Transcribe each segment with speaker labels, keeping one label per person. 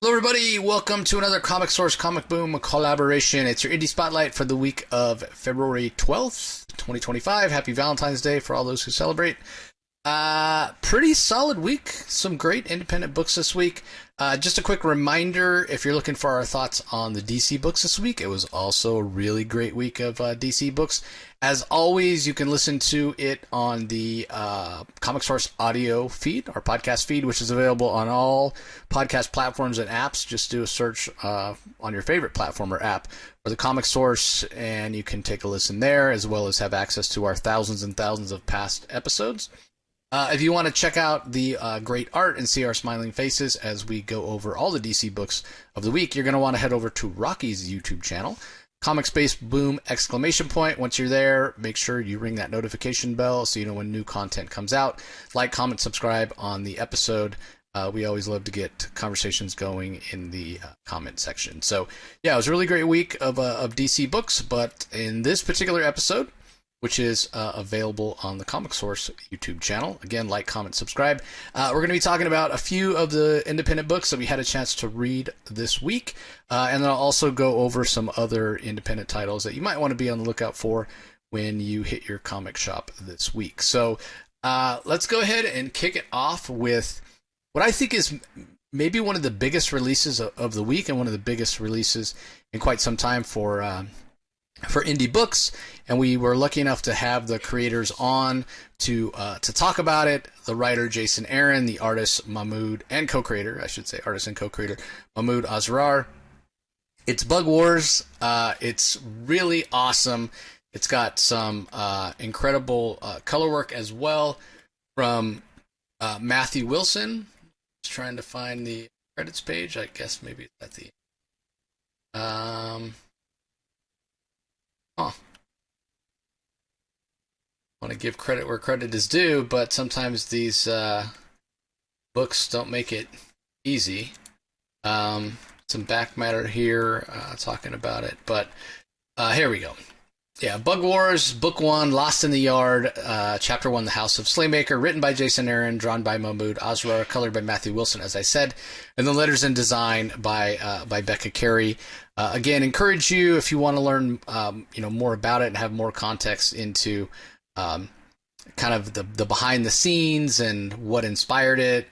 Speaker 1: Hello, everybody. Welcome to another Comic Source Comic Boom collaboration. It's your Indie Spotlight for the week of February 12th, 2025. Happy Valentine's Day for all those who celebrate. Pretty solid week. Some great independent books this week. Just a quick reminder, if you're looking for our thoughts on the DC books this week, it was also a really great week of DC books. As always, you can listen to it on the Comic Source audio feed, our podcast feed, which is available on all podcast platforms and apps. Just do a search on your favorite platform or app for the Comic Source, and you can take a listen there, as well as have access to our thousands and thousands of past episodes. If you want to check out the great art and see our smiling faces as we go over all the DC books of the week, you're going to want to head over to Rocky's YouTube channel, Comic Space Boom ! Once you're there, make sure you ring that notification bell so you know when new content comes out. Like, comment, subscribe on the episode. We always love to get conversations going in the comment section. So, yeah, it was a really great week of DC books, but in this particular episode, which is available on the Comic Source YouTube channel. Again, like, comment, subscribe. We're going to be talking about a few of the independent books that we had a chance to read this week. And then I'll also go over some other independent titles that you might want to be on the lookout for when you hit your comic shop this week. So let's go ahead and kick it off with what I think is maybe one of the biggest releases of the week and one of the biggest releases in quite some time for indie books, and we were lucky enough to have the creators on to talk about it. The writer Jason Aaron, the artist Mahmoud, and co-creator, I should say, artist and co-creator Mahmoud Asrar. It's Bug Wars. It's really awesome. It's got some incredible color work as well from Matthew Wilson. Just trying to find the credits page. I guess maybe it's at the want to give credit where credit is due, but sometimes these books don't make it easy. Some back matter here talking about it, but here we go. Yeah, Bug Wars, Book 1, Lost in the Yard, Chapter 1, The House of Slaymaker, written by Jason Aaron, drawn by Mahmoud Asrar, colored by Matthew Wilson, as I said, and the letters and design by Becca Carey. Again, encourage you, if you want to learn more about it and have more context into kind of the behind the scenes and what inspired it.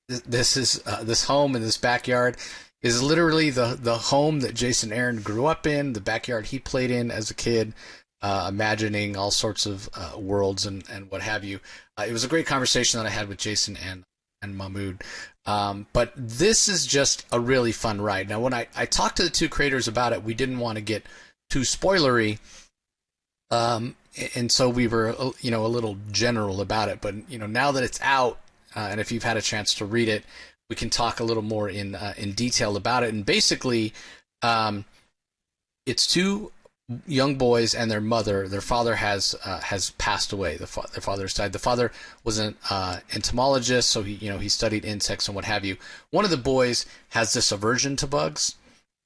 Speaker 1: This home in this backyard is literally the home that Jason Aaron grew up in, the backyard he played in as a kid, imagining all sorts of worlds and what have you. It was a great conversation that I had with Jason and Mahmoud. But this is just a really fun ride. Now, when I talked to the two creators about it, we didn't want to get too spoilery, and so we were a little general about it. But now that it's out, and if you've had a chance to read it, we can talk a little more in detail about it. And basically, it's two young boys and their mother. Their father has passed away. Their father's died. The father was an entomologist, so he studied insects and what have you. One of the boys has this aversion to bugs,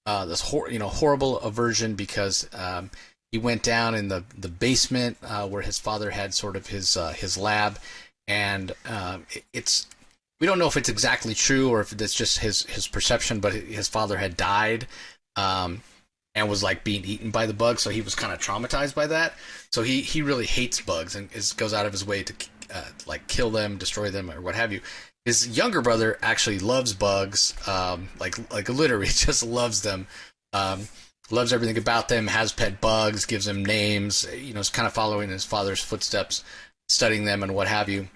Speaker 1: this horrible aversion because he went down in the basement where his father had sort of his lab, and we don't know if it's exactly true or if it's just his perception, but his father had died and was like being eaten by the bugs, so he was kind of traumatized by that. So he really hates bugs and goes out of his way to kill them, destroy them, or what have you. His younger brother actually loves bugs, like literally just loves them, loves everything about them, has pet bugs, gives them names, is kind of following his father's footsteps, studying them and what have you.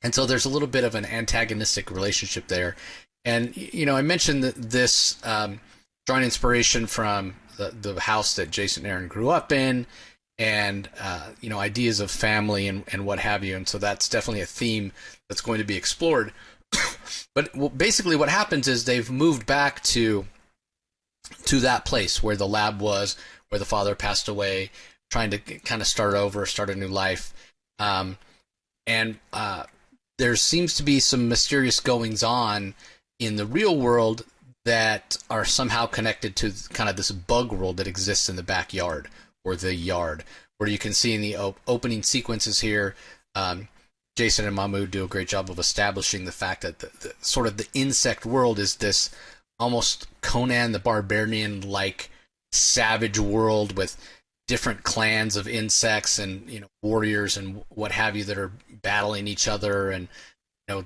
Speaker 1: And so there's a little bit of an antagonistic relationship there. And, I mentioned that this drawing inspiration from the house that Jason Aaron grew up in and, ideas of family and what have you. And so that's definitely a theme that's going to be explored. But basically what happens is they've moved back to that place where the lab was, where the father passed away, trying to kind of start over, start a new life. There seems to be some mysterious goings on in the real world that are somehow connected to kind of this bug world that exists in the backyard or the yard, where you can see in the opening sequences here, Jason and Mahmoud do a great job of establishing the fact that the sort of the insect world is this almost Conan the Barbarian like savage world with different clans of insects and warriors and what have you that are battling each other, and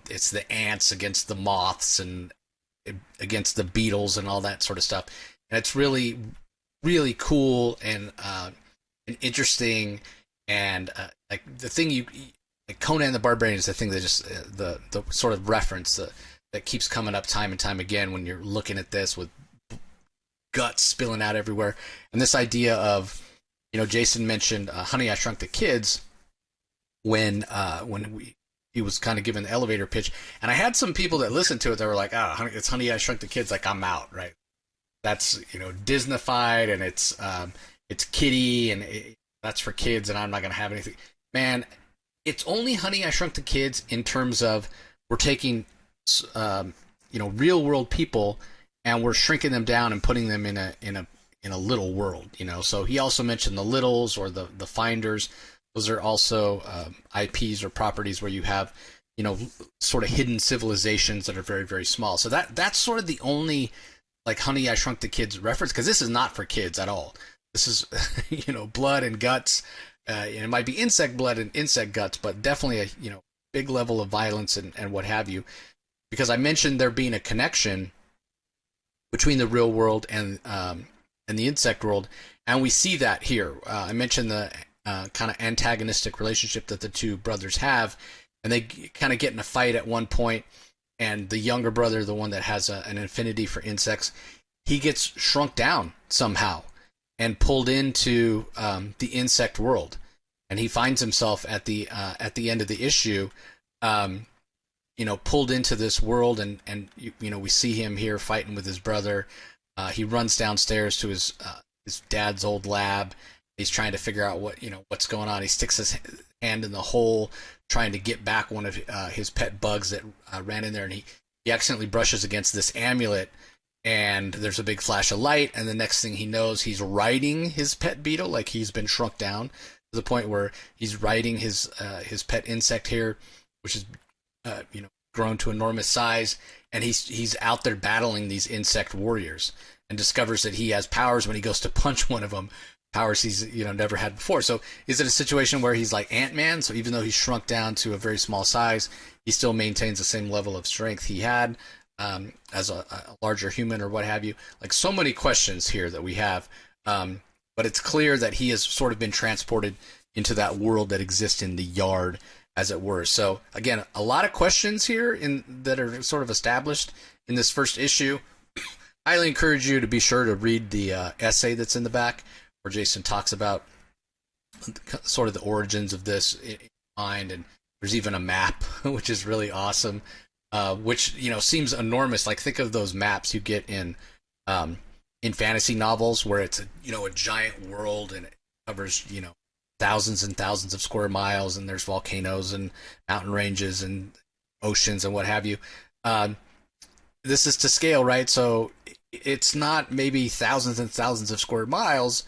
Speaker 1: it's the ants against the moths and against the beetles and all that sort of stuff. And it's really, really cool and interesting. And like the thing like Conan the Barbarian is the thing that just the sort of reference that keeps coming up time and time again when you're looking at this with guts spilling out everywhere. And this idea of, Jason mentioned Honey, I Shrunk the Kids when he was kind of given the elevator pitch. And I had some people that listened to it that were like, it's Honey, I Shrunk the Kids. Like, I'm out, right? That's, Disneyfied, and it's kiddie, and that's for kids, and I'm not going to have anything. Man, it's only Honey, I Shrunk the Kids in terms of we're taking, real world people and we're shrinking them down and putting them in a little world, So he also mentioned the Littles or the Finders. Those are also IPs or properties where you have, sort of hidden civilizations that are very, very small. So that's sort of the only, like, Honey, I Shrunk the Kids reference, because this is not for kids at all. This is, blood and guts. And it might be insect blood and insect guts, but definitely a, big level of violence and what have you. Because I mentioned there being a connection between the real world and the insect world, and we see that here. I mentioned the kind of antagonistic relationship that the two brothers have, and they kind of get in a fight at one point, and the younger brother, the one that has an affinity for insects, he gets shrunk down somehow and pulled into the insect world, and he finds himself at the end of the issue, pulled into this world, and we see him here fighting with his brother. He runs downstairs to his dad's old lab. He's trying to figure out what's going on. He sticks his hand in the hole, trying to get back one of his pet bugs that ran in there, and he accidentally brushes against this amulet, and there's a big flash of light, and the next thing he knows, he's riding his pet beetle, like he's been shrunk down to the point where he's riding his pet insect here, which is grown to enormous size, and he's out there battling these insect warriors, and discovers that he has powers when he goes to punch one of them, powers he's never had before. So is it a situation where he's like Ant-Man? So even though he's shrunk down to a very small size, he still maintains the same level of strength he had as a larger human, or what have you? Like, so many questions here that we have, but it's clear that he has sort of been transported into that world that exists in the yard, as it were. So again, a lot of questions here that are sort of established in this first issue. Highly encourage you to be sure to read the essay that's in the back, where Jason talks about sort of the origins of this in mind, and there's even a map, which is really awesome, which seems enormous. Like, think of those maps you get in fantasy novels, where it's a giant world, and it covers thousands and thousands of square miles, and there's volcanoes and mountain ranges and oceans and what have you. This is to scale, right? So it's not maybe thousands and thousands of square miles,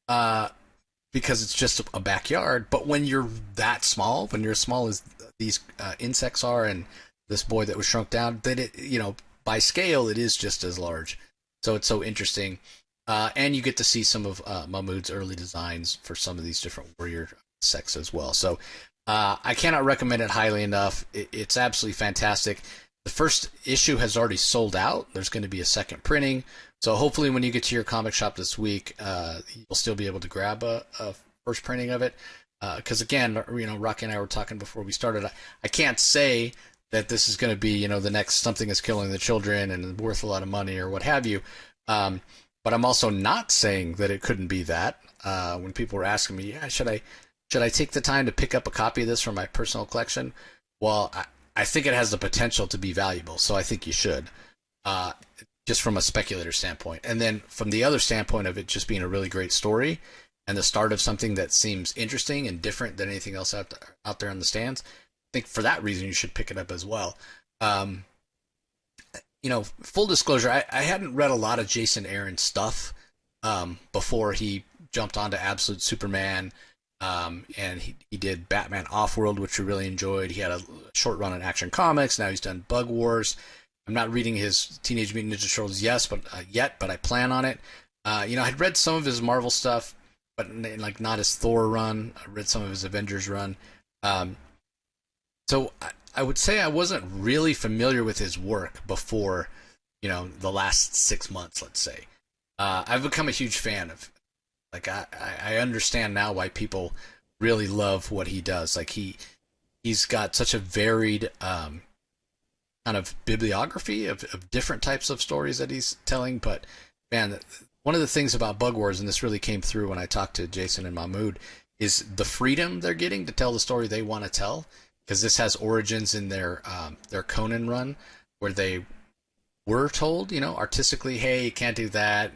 Speaker 1: because it's just a backyard. But when you're that small, when you're as small as these insects are, and this boy that was shrunk down, then it, by scale, it is just as large. So it's so interesting. And you get to see some of Mahmoud's early designs for some of these different warrior sects as well. So I cannot recommend it highly enough. It's absolutely fantastic. The first issue has already sold out. There's going to be a second printing. So hopefully when you get to your comic shop this week, you'll still be able to grab a first printing of it. Because again, Rocky and I were talking before we started. I can't say that this is going to be, the next Something is Killing the Children and worth a lot of money or what have you. But I'm also not saying that it couldn't be that. When people were asking me, should I take the time to pick up a copy of this from my personal collection? Well, I think it has the potential to be valuable, so I think you should, just from a speculator standpoint. And then from the other standpoint of it just being a really great story and the start of something that seems interesting and different than anything else out there on the stands, I think for that reason you should pick it up as well. Full disclosure, I hadn't read a lot of Jason Aaron stuff before he jumped onto Absolute Superman, and he did Batman Offworld, which we really enjoyed. He had a short run on Action Comics. Now he's done Bug Wars. I'm not reading his Teenage Mutant Ninja Turtles yet, but I plan on it. I'd read some of his Marvel stuff, but like not his Thor run. I read some of his Avengers run. So I would say I wasn't really familiar with his work before, the last 6 months, let's say. I've become a huge fan of, like, I understand now why people really love what he does. Like, he's got such a varied kind of bibliography of different types of stories that he's telling. But man, one of the things about Bug Wars, and this really came through when I talked to Jason and Mahmood, is the freedom they're getting to tell the story they want to tell. Because this has origins in their Conan run, where they were told, artistically, hey, you can't do that.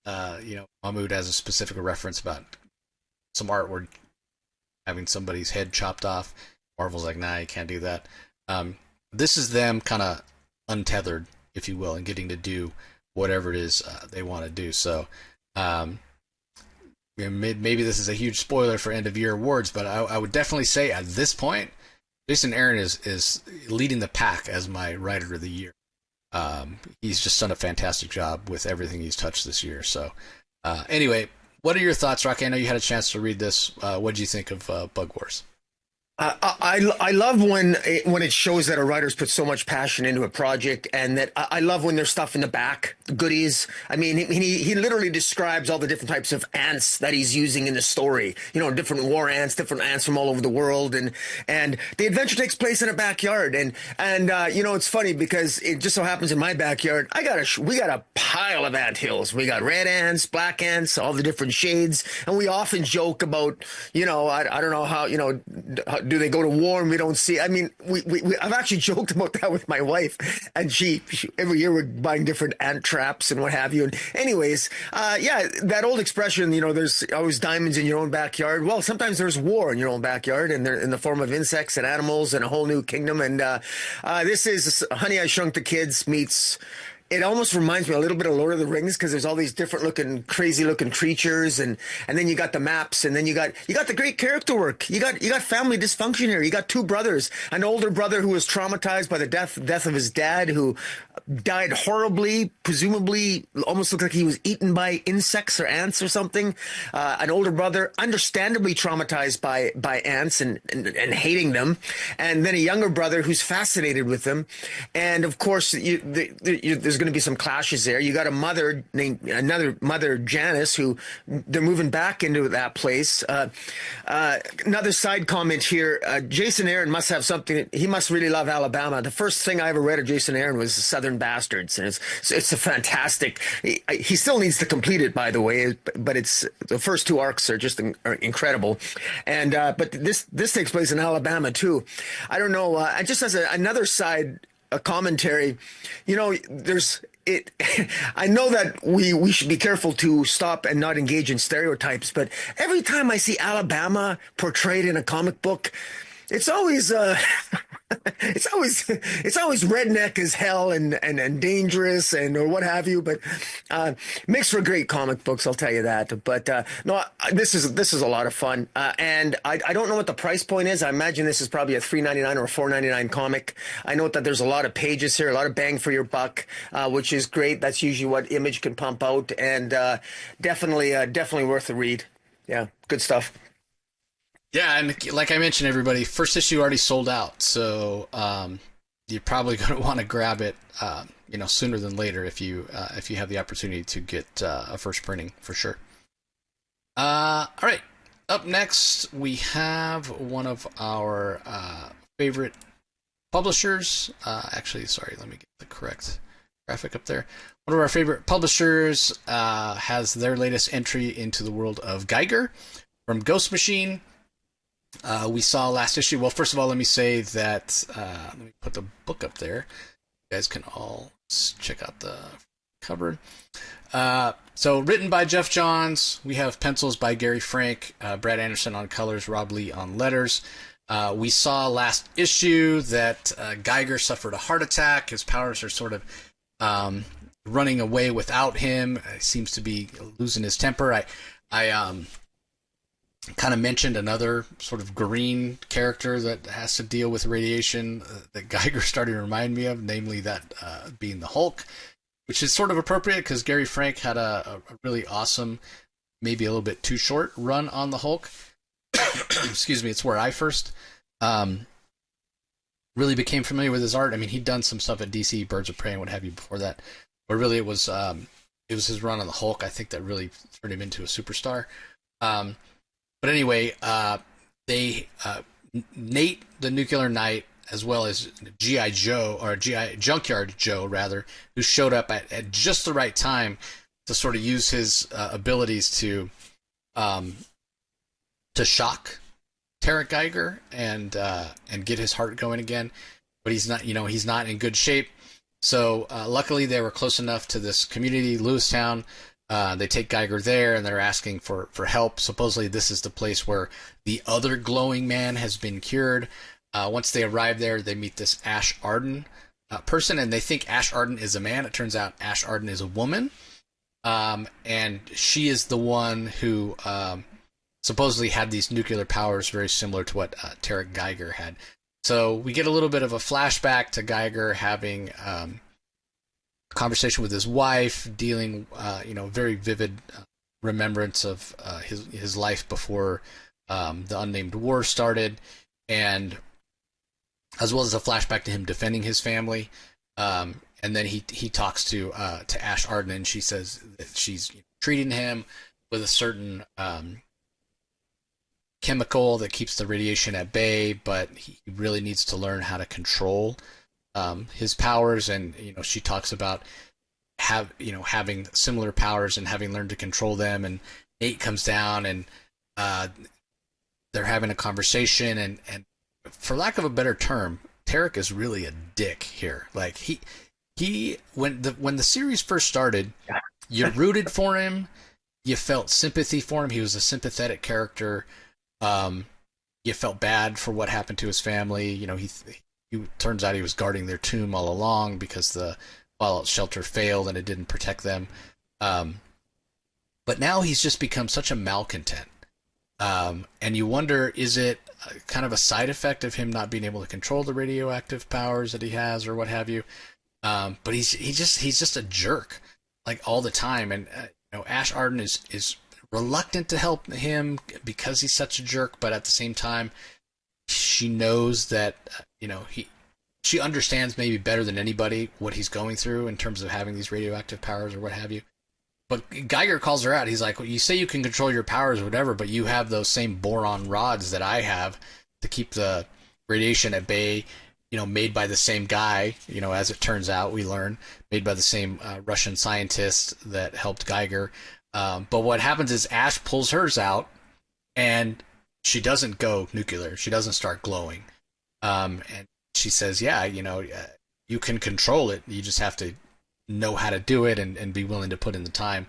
Speaker 1: Mahmood has a specific reference about some art where having somebody's head chopped off. Marvel's like, nah, you can't do that. This is them kind of untethered, if you will, and getting to do whatever it is they want to do. So maybe this is a huge spoiler for end of year awards, but I would definitely say at this point, Jason Aaron is leading the pack as my writer of the year. He's just done a fantastic job with everything he's touched this year. So anyway, what are your thoughts, Rocky? I know you had a chance to read this. What did you think of Bug Wars?
Speaker 2: I love when it shows that a writer's put so much passion into a project, and that I love when there's stuff in the back, goodies. I mean, he literally describes all the different types of ants that he's using in the story. Different war ants, different ants from all over the world, and the adventure takes place in a backyard. And it's funny because it just so happens in my backyard, we got a pile of ant hills. We got red ants, black ants, all the different shades, and we often joke about, I don't know how, do they go to war and we don't see? I mean, I've actually joked about that with my wife, and she every year we're buying different ant traps and what have you. And anyways, that old expression, there's always diamonds in your own backyard. Well, sometimes there's war in your own backyard, and they're in the form of insects and animals and a whole new kingdom. And this is Honey, I Shrunk the Kids meets. It almost reminds me a little bit of Lord of the Rings, because there's all these different crazy looking creatures, and then you got the maps, and then you got the great character work. You got family dysfunction here. You got two brothers, an older brother who was traumatized by the death of his dad, who died horribly, presumably almost looked like he was eaten by insects or ants or something. An older brother, understandably traumatized by ants and hating them, and then a younger brother who's fascinated with them. And of course, there's going to be some clashes there. You got another mother, Janice, who they're moving back into that place. Another side comment here. Jason Aaron must have something. He must really love Alabama. The first thing I ever read of Jason Aaron was Southern Bastards, and it's a fantastic. He still needs to complete it, by the way, but it's the first two arcs are just incredible. And but this takes place in Alabama too. I don't know. Just as another side. A commentary, there's it. I know that we should be careful to stop and not engage in stereotypes, but every time I see Alabama portrayed in a comic book, it's always it's always redneck as hell and dangerous or what have you. But makes for great comic books, I'll tell you that. But no, this is a lot of fun, and I don't know what the price point is. I imagine this is probably a $3.99 or $4.99 comic. I know that there's a lot of pages here, a lot of bang for your buck, which is great. That's usually what Image can pump out, and definitely worth a read. Yeah, good stuff.
Speaker 1: Yeah, and like I mentioned, everybody, first issue already sold out, so you're probably going to want to grab it, sooner than later if you have the opportunity to get a first printing for sure. All right, up next we have one of our favorite publishers. Actually, sorry, let me get the correct graphic up there. One of our favorite publishers has their latest entry into the world of Geiger from Ghost Machine. We saw last issue. Well, first of all, let me say that let me put the book up there. You guys can all check out the cover. So written by Jeff Johns. We have pencils by Gary Frank, Brad Anderson on colors, Rob Lee on letters. We saw last issue that Geiger suffered a heart attack. His powers are sort of running away without him. He seems to be losing his temper. I kind of mentioned another sort of green character that has to deal with radiation that Geiger started to remind me of, namely that being the Hulk, which is sort of appropriate because Gary Frank had a really awesome, maybe a little bit too short run on the Hulk. Excuse me, it's where I first really became familiar with his art. I mean, he'd done some stuff at DC, Birds of Prey and what have you before that, but really it was his run on the Hulk, I think, that really turned him into a superstar. But anyway, they Nate the Nuclear Knight, as well as GI Joe, or GI Junkyard Joe rather, who showed up at just the right time to sort of use his abilities to shock Tarek Geiger and get his heart going again. But he's not in good shape. So luckily they were close enough to this community, Lewistown. They take Geiger there, and they're asking for help. Supposedly, this is the place where the other glowing man has been cured. Once they arrive there, they meet this Ash Arden person, and they think Ash Arden is a man. It turns out Ash Arden is a woman, and she is the one who supposedly had these nuclear powers very similar to what Tarek Geiger had. So we get a little bit of a flashback to Geiger having conversation with his wife, dealing, very vivid remembrance of his life before the Unnamed War started, and as well as a flashback to him defending his family. And then he talks to Ash Arden, and she says that she's treating him with a certain chemical that keeps the radiation at bay, but he really needs to learn how to control his powers. And she talks about having similar powers and having learned to control them. And Nate comes down, and they're having a conversation, and for lack of a better term, Tarek is really a dick here. Like he when the series first started, you rooted for him, you felt sympathy for him. He was a sympathetic character. You felt bad for what happened to his family. He turns out he was guarding their tomb all along because the fallout shelter failed and it didn't protect them. But now he's just become such a malcontent. And you wonder, is it kind of a side effect of him not being able to control the radioactive powers that he has, or what have you? But he's just a jerk, like, all the time. And Ash Arden is reluctant to help him because he's such a jerk, but at the same time, she knows that she understands maybe better than anybody what he's going through in terms of having these radioactive powers or what have you. But Geiger calls her out. He's like, well, you say you can control your powers or whatever, but you have those same boron rods that I have to keep the radiation at bay, made by the same guy, as it turns out, we learn, made by the same Russian scientist that helped Geiger. But what happens is Ash pulls hers out, and she doesn't go nuclear. She doesn't start glowing. And she says, yeah, you can control it. You just have to know how to do it and be willing to put in the time.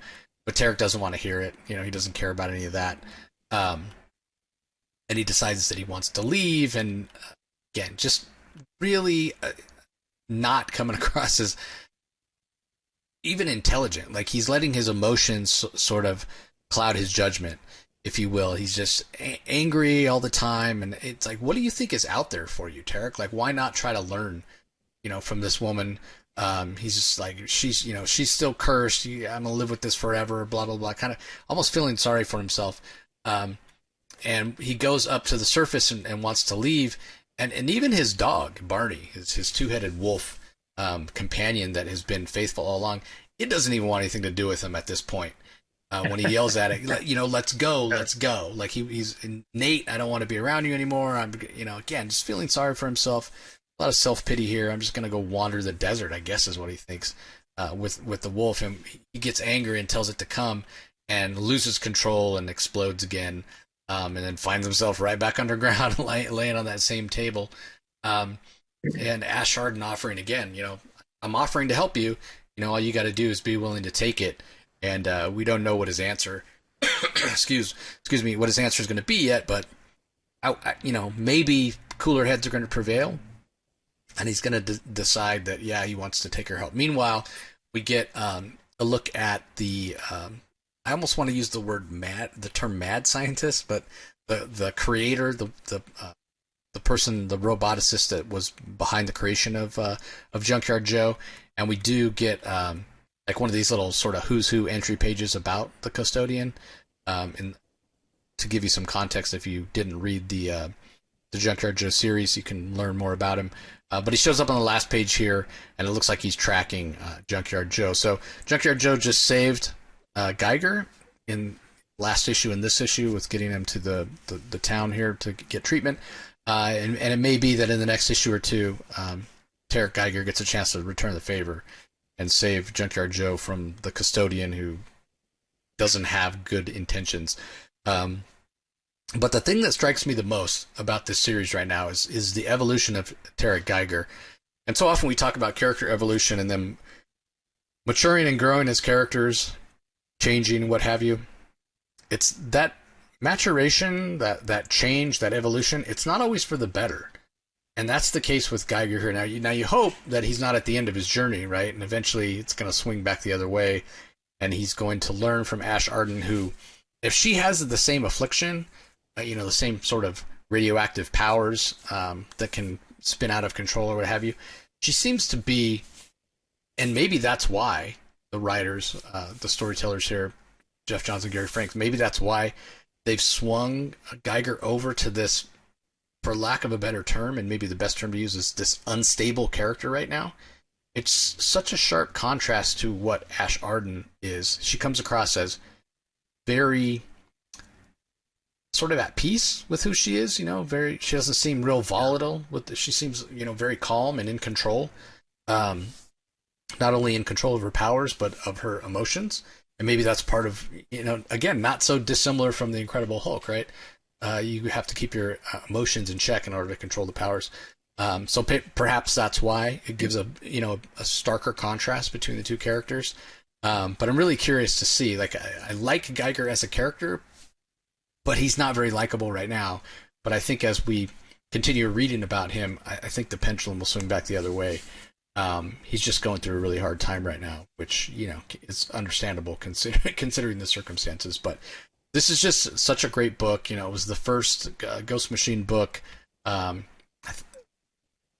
Speaker 1: But Tarek doesn't want to hear it. He doesn't care about any of that. And he decides that he wants to leave. And again, just really not coming across as even intelligent. Like, he's letting his emotions sort of cloud his judgment, if you will. He's just angry all the time. And it's like, what do you think is out there for you, Tarek? Like, why not try to learn, from this woman? He's just like, she's still cursed. I'm going to live with this forever, blah, blah, blah. Kind of almost feeling sorry for himself. And he goes up to the surface and wants to leave. And even his dog, Barney, his two-headed wolf companion that has been faithful all along, it doesn't even want anything to do with him at this point. When he yells at it, let's go. Like, he's Nate, I don't want to be around you anymore. I'm, again, just feeling sorry for himself. A lot of self-pity here. I'm just going to go wander the desert, I guess is what he thinks, with the wolf. And he gets angry and tells it to come, and loses control and explodes again, and then finds himself right back underground, laying on that same table. And Ash Arden offering again, I'm offering to help you. All you got to do is be willing to take it. And we don't know what his answer, excuse me, what his answer is going to be yet. But maybe cooler heads are going to prevail, and he's going to decide that he wants to take her help. Meanwhile, we get a look at the I almost want to use the term mad scientist, but the creator, the person, the roboticist that was behind the creation of Junkyard Joe, and we do get like one of these little sort of who's who entry pages about the custodian, and to give you some context, if you didn't read the Junkyard Joe series, you can learn more about him. But he shows up on the last page here, and it looks like he's tracking Junkyard Joe. So Junkyard Joe just saved Geiger in last issue and this issue with getting him to the town here to get treatment. And it may be that in the next issue or two, Tarek Geiger gets a chance to return the favor and save Junkyard Joe from the custodian who doesn't have good intentions. But the thing that strikes me the most about this series right now is the evolution of Tarek Geiger. And so often we talk about character evolution and them maturing and growing as characters, changing, what have you. It's that maturation, that change, that evolution, it's not always for the better. And that's the case with Geiger here. Now you hope that he's not at the end of his journey, right? And eventually it's going to swing back the other way, and he's going to learn from Ash Arden, who, if she has the same affliction, the same sort of radioactive powers that can spin out of control or what have you, she seems to be, and maybe that's why the writers, the storytellers here, Jeff Johns and Gary Frank, maybe that's why they've swung Geiger over to this, for lack of a better term, and maybe the best term to use is this unstable character right now. It's such a sharp contrast to what Ash Arden is. She comes across as very sort of at peace with who she is, she doesn't seem real volatile. She seems, very calm and in control. Not only in control of her powers, but of her emotions. And maybe that's part of, again, not so dissimilar from the Incredible Hulk, right? You have to keep your emotions in check in order to control the powers. So perhaps that's why it gives a starker contrast between the two characters. But I'm really curious to see. Like, I like Geiger as a character, but he's not very likable right now. But I think as we continue reading about him, I think the pendulum will swing back the other way. He's just going through a really hard time right now, which, is understandable considering the circumstances. But this is just such a great book. It was the first Ghost Machine book. I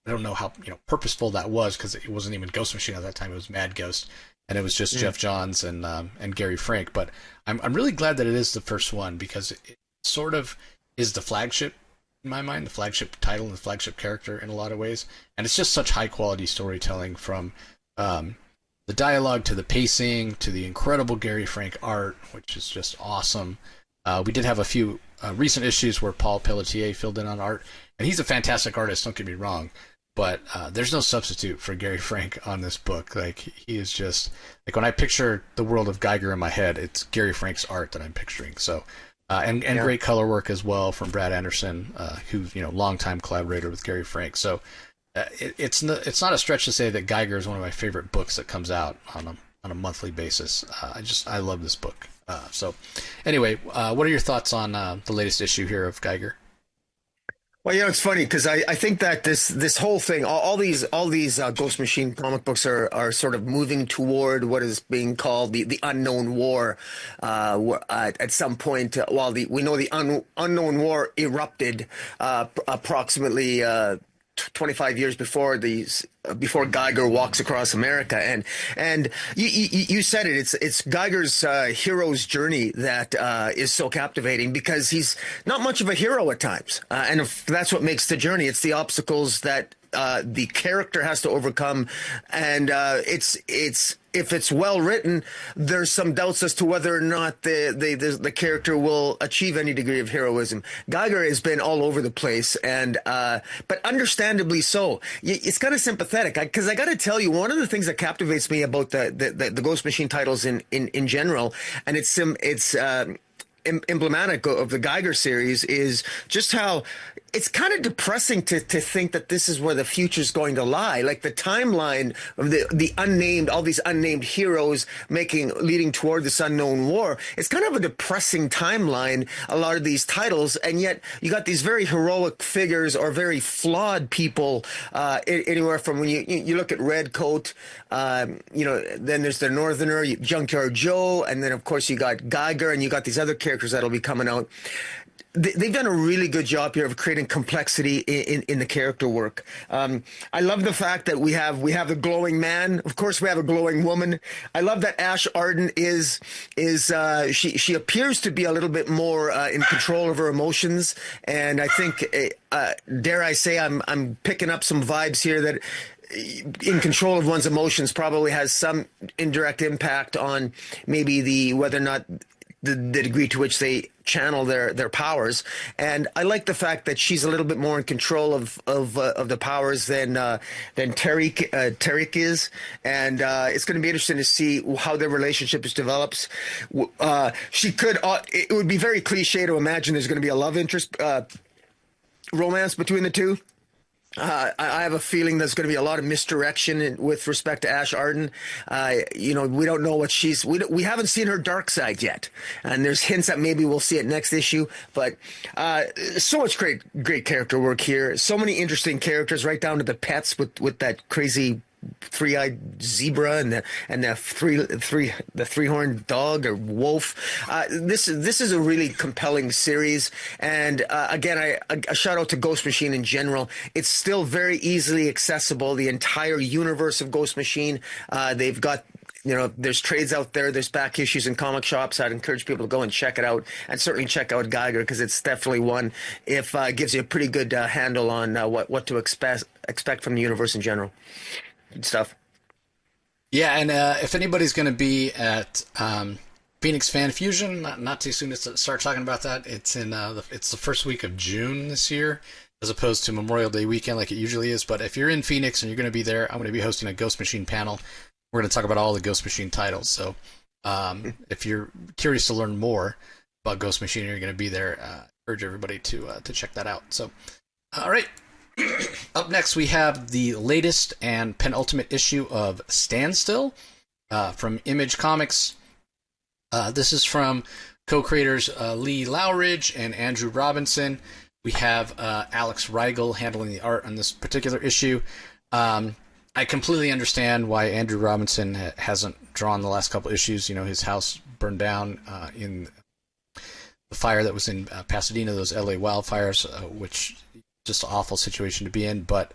Speaker 1: don't know how purposeful that was, because it wasn't even Ghost Machine at that time. It was Mad Ghost, and it was just Jeff Johns and Gary Frank. But I'm really glad that it is the first one, because it sort of is the flagship in my mind, the flagship title and the flagship character in a lot of ways. And it's just such high quality storytelling, from the dialogue to the pacing to the incredible Gary Frank art, which is just awesome. We did have a few recent issues where Paul Pelletier filled in on art, and he's a fantastic artist, don't get me wrong, but there's no substitute for Gary Frank on this book. Like, he is just, like, when I picture the world of Geiger in my head, it's Gary Frank's art that I'm picturing. So and great color work as well from Brad Anderson, who's longtime collaborator with Gary Frank. So it's not a stretch to say that Geiger is one of my favorite books that comes out on a monthly basis. I love this book. So anyway, what are your thoughts on the latest issue here of Geiger?
Speaker 2: Well, it's funny because I think that this whole thing, all these Ghost Machine comic books are sort of moving toward what is being called the unknown war. At some point, we know the unknown war erupted approximately 25 years before Geiger walks across America, and you said it. It's Geiger's hero's journey that is so captivating, because he's not much of a hero at times, and if that's what makes the journey. It's the obstacles that the character has to overcome, and if it's well written, there's some doubts as to whether or not the character will achieve any degree of heroism. Geiger has been all over the place, and but understandably so. It's kind of sympathetic, because I got to tell you, one of the things that captivates me about the Ghost Machine titles in general, and it's emblematic of the Geiger series is just how it's kind of depressing to think that this is where the future is going to lie. Like the timeline of the unnamed, all these unnamed heroes leading toward this unknown war. It's kind of a depressing timeline, a lot of these titles, and yet you got these very heroic figures or very flawed people, anywhere from when you look at Redcoat, then there's the Northerner, Junkyard Joe, and then of course you got Geiger, and you got these other characters that'll be coming out. They've done a really good job here of creating complexity in the character work. I love the fact that we have the glowing man. Of course, we have a glowing woman. I love that Ash Arden she appears to be a little bit more in control of her emotions, and I think, dare I say, I'm picking up some vibes here that in control of one's emotions probably has some indirect impact on maybe whether or not the degree to which they channel their powers. And I like the fact that she's a little bit more in control of the powers than Tariq is. And it's going to be interesting to see how their relationship develops. It would be very cliche to imagine there's going to be a love interest romance between the two. I have a feeling there's going to be a lot of misdirection with respect to Ash Arden. We don't know what we haven't seen her dark side yet. And there's hints that maybe we'll see it next issue. But so much great character work here. So many interesting characters, right down to the pets with that crazy three-eyed zebra and the three-horned dog or wolf. This is a really compelling series, and again, a shout out to Ghost Machine in general. It's still very easily accessible. The entire universe of Ghost Machine. They've got, there's trades out there. There's back issues in comic shops. I'd encourage people to go and check it out, and certainly check out Geiger, because it's definitely one. If gives you a pretty good handle on what to expect from the universe in general. Good stuff.
Speaker 1: Yeah, and if anybody's going to be at Phoenix Fan Fusion, not too soon to start talking about that. It's it's the first week of June this year, as opposed to Memorial Day weekend like it usually is. But if you're in Phoenix and you're going to be there, I'm going to be hosting a Ghost Machine panel. We're going to talk about all the Ghost Machine titles. So if you're curious to learn more about Ghost Machine and you're going to be there, I urge everybody to check that out. So, all right. Up next, we have the latest and penultimate issue of Standstill from Image Comics. This is from co-creators Lee Lowridge and Andrew Robinson. We have Alex Riegel handling the art on this particular issue. I completely understand why Andrew Robinson hasn't drawn the last couple issues. His house burned down in the fire that was in Pasadena, those LA wildfires, which just an awful situation to be in. But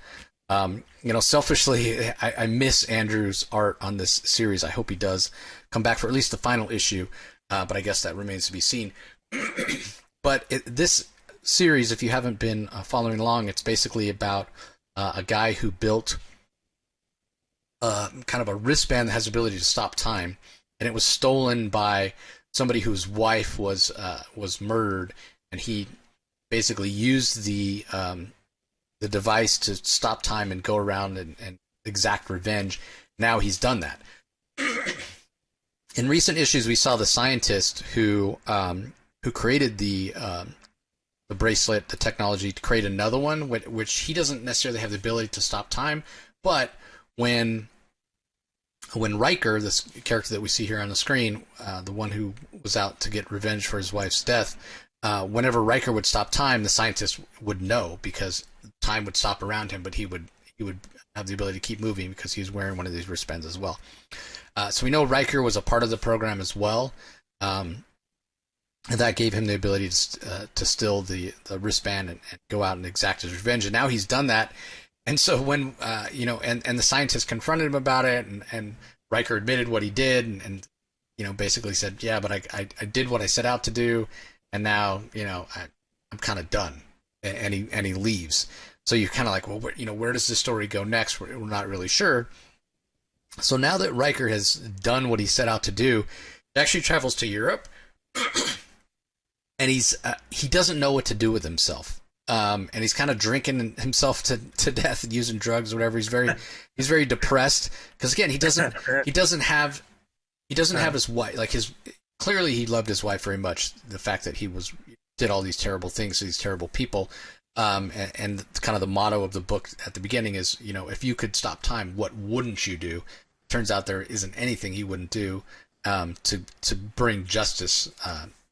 Speaker 1: selfishly, I miss Andrew's art on this series. I hope he does come back for at least the final issue, but I guess that remains to be seen. But this series, if you haven't been following along, it's basically about a guy who built kind of a wristband that has the ability to stop time, and it was stolen by somebody whose wife was murdered, and he basically used the device to stop time and go around and exact revenge. Now he's done that. In recent issues, we saw the scientist who created the bracelet, the technology to create another one, which he doesn't necessarily have the ability to stop time. But when Riker, this character that we see here on the screen, the one who was out to get revenge for his wife's death, whenever Riker would stop time, the scientist would know, because time would stop around him, but he would have the ability to keep moving because he was wearing one of these wristbands as well. So we know Riker was a part of the program as well, and that gave him the ability to steal the wristband and go out and exact his revenge. And now he's done that. And so when and the scientist confronted him about it, and Riker admitted what he did, and basically said, yeah, but I did what I set out to do. And now, I'm kind of done, and he leaves. So you're kind of like, well, where does this story go next? We're not really sure. So now that Riker has done what he set out to do, he actually travels to Europe, and he doesn't know what to do with himself, and he's kind of drinking himself to death and using drugs or whatever. He's very depressed because, again, he doesn't have his wife, like clearly he loved his wife very much. The fact that he did all these terrible things to these terrible people. And kind of the motto of the book at the beginning is, if you could stop time, what wouldn't you do? Turns out there isn't anything he wouldn't do to bring justice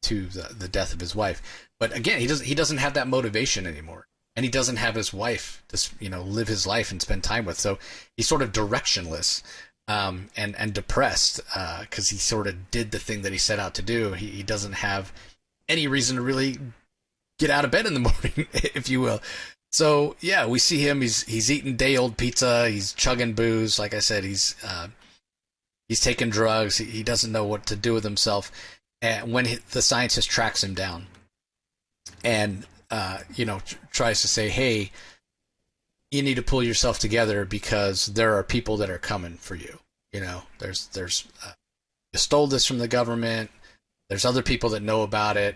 Speaker 1: to the death of his wife. But again, he doesn't have that motivation anymore, and he doesn't have his wife to live his life and spend time with. So he's sort of directionless and depressed because he sort of did the thing that he set out to do. He doesn't have any reason to really get out of bed in the morning, if you will. So yeah, we see him. He's eating day old pizza. He's chugging booze. Like I said, he's taking drugs. He doesn't know what to do with himself. And when the scientist tracks him down, and tries to say, "Hey, you need to pull yourself together because there are people that are coming for you. There's you stole this from the government. There's other people that know about it.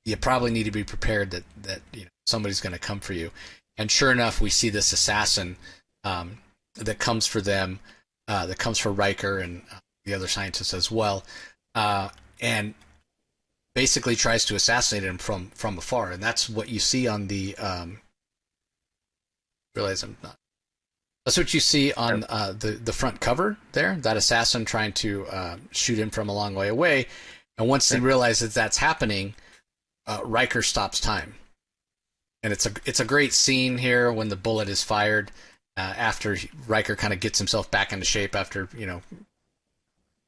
Speaker 1: You probably need to be prepared that somebody's going to come for you." And sure enough, we see this assassin that comes for them, that comes for Riker and the other scientists as well, and basically tries to assassinate him from afar. And that's what you see on the realize I'm not. That's what you see on the front cover there. That assassin trying to shoot him from a long way away, and once they realize that that's happening, Riker stops time, and it's a great scene here when the bullet is fired after Riker kind of gets himself back into shape after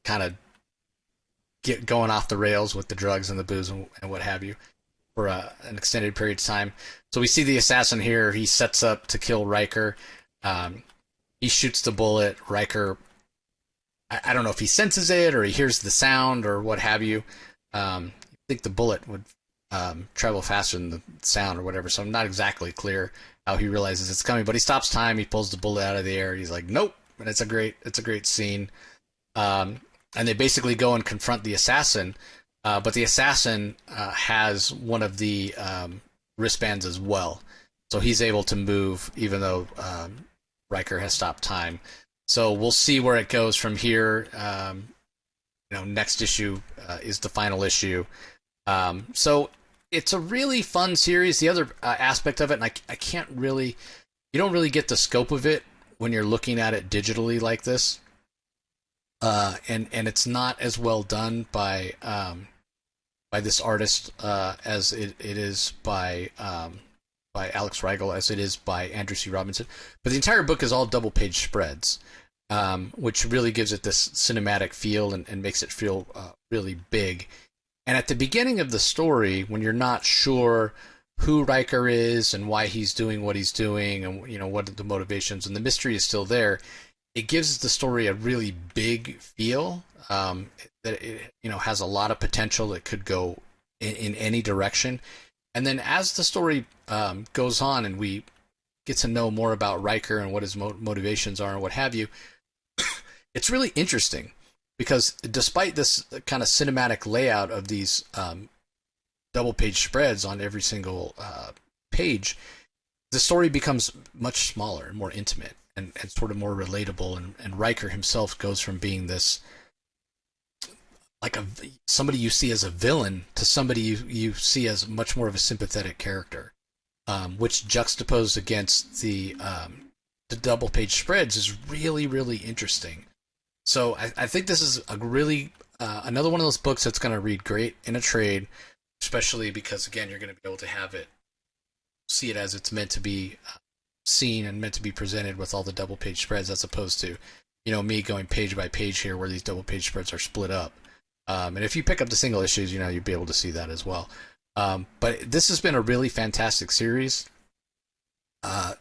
Speaker 1: kind of going off the rails with the drugs and the booze and what have you for an extended period of time. So we see the assassin here. He sets up to kill Riker. He shoots the bullet. Riker, I don't know if he senses it or he hears the sound or what have you. I think the bullet would travel faster than the sound or whatever, so I'm not exactly clear how he realizes it's coming, but he stops time. He pulls the bullet out of the air. He's like, nope. And it's a great scene. And they basically go and confront the assassin, but the assassin has one of the wristbands as well, so he's able to move even though Riker has stopped time. So we'll see where it goes from here. Next issue is the final issue. So it's a really fun series. The other aspect of it, and I can't really, you don't really get the scope of it when you're looking at it digitally like this. And it's not as well done by this artist as it is by Alex Riegel, as it is by Andrew C. Robinson. But the entire book is all double page spreads, which really gives it this cinematic feel and makes it feel really big. And at the beginning of the story, when you're not sure who Riker is and why he's doing what he's doing and what are the motivations, and the mystery is still there, it gives the story a really big feel, that it has a lot of potential. It could go in any direction. And then as the story goes on and we get to know more about Riker and what his motivations are and what have you, it's really interesting because despite this kind of cinematic layout of these double page spreads on every single page, the story becomes much smaller and more intimate and sort of more relatable. And Riker himself goes from being this somebody you see as a villain to somebody you see as much more of a sympathetic character, which juxtaposed against the double page spreads is really, really interesting. So I think this is a really another one of those books that's going to read great in a trade, especially because, again, you're going to be able to see it as it's meant to be seen and meant to be presented with all the double page spreads, as opposed to me going page by page here where these double page spreads are split up. And if you pick up the single issues, you'd be able to see that as well. But this has been a really fantastic series. And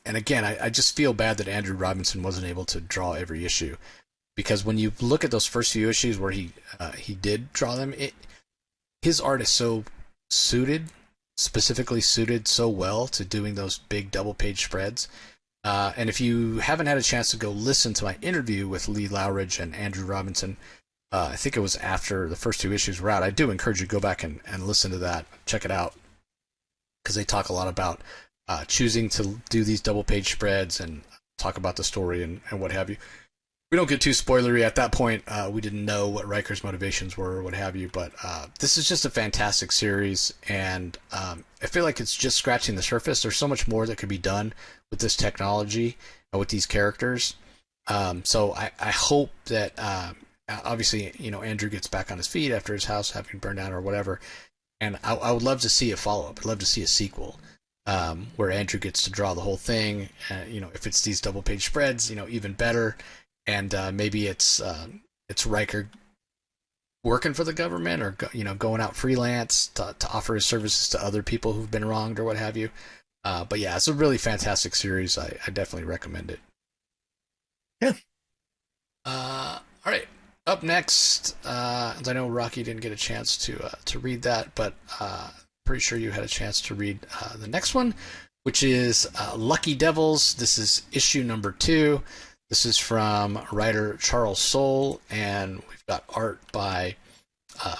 Speaker 1: again, I just feel bad that Andrew Robinson wasn't able to draw every issue, because when you look at those first few issues where he did draw them, his art is so specifically suited so well to doing those big double page spreads. And if you haven't had a chance to go listen to my interview with Lee Lowridge and Andrew Robinson, I think it was after the first two issues were out, I do encourage you to go back and listen to that, check it out, because they talk a lot about choosing to do these double page spreads and talk about the story and what have you. we don't get too spoilery at that point. We didn't know what Riker's motivations were or what have you, but this is just a fantastic series, and I feel like it's just scratching the surface. There's so much more that could be done with this technology and with these characters. So I hope that obviously, you know, Andrew gets back on his feet after his house having burned down or whatever, and I would love to see a follow-up. I'd love to see a sequel. Where Andrew gets to draw the whole thing. You know, if it's these double-page spreads, you know, even better. And maybe it's Riker working for the government, or you know, going out freelance to offer his services to other people who've been wronged or what have you. But yeah, it's a really fantastic series. I definitely recommend it.
Speaker 2: Yeah.
Speaker 1: All right. Up next, I know Rocky didn't get a chance to read that, but pretty sure you had a chance to read the next one, which is Lucky Devils. This is issue number 2. This is from writer Charles Soule, and we've got art by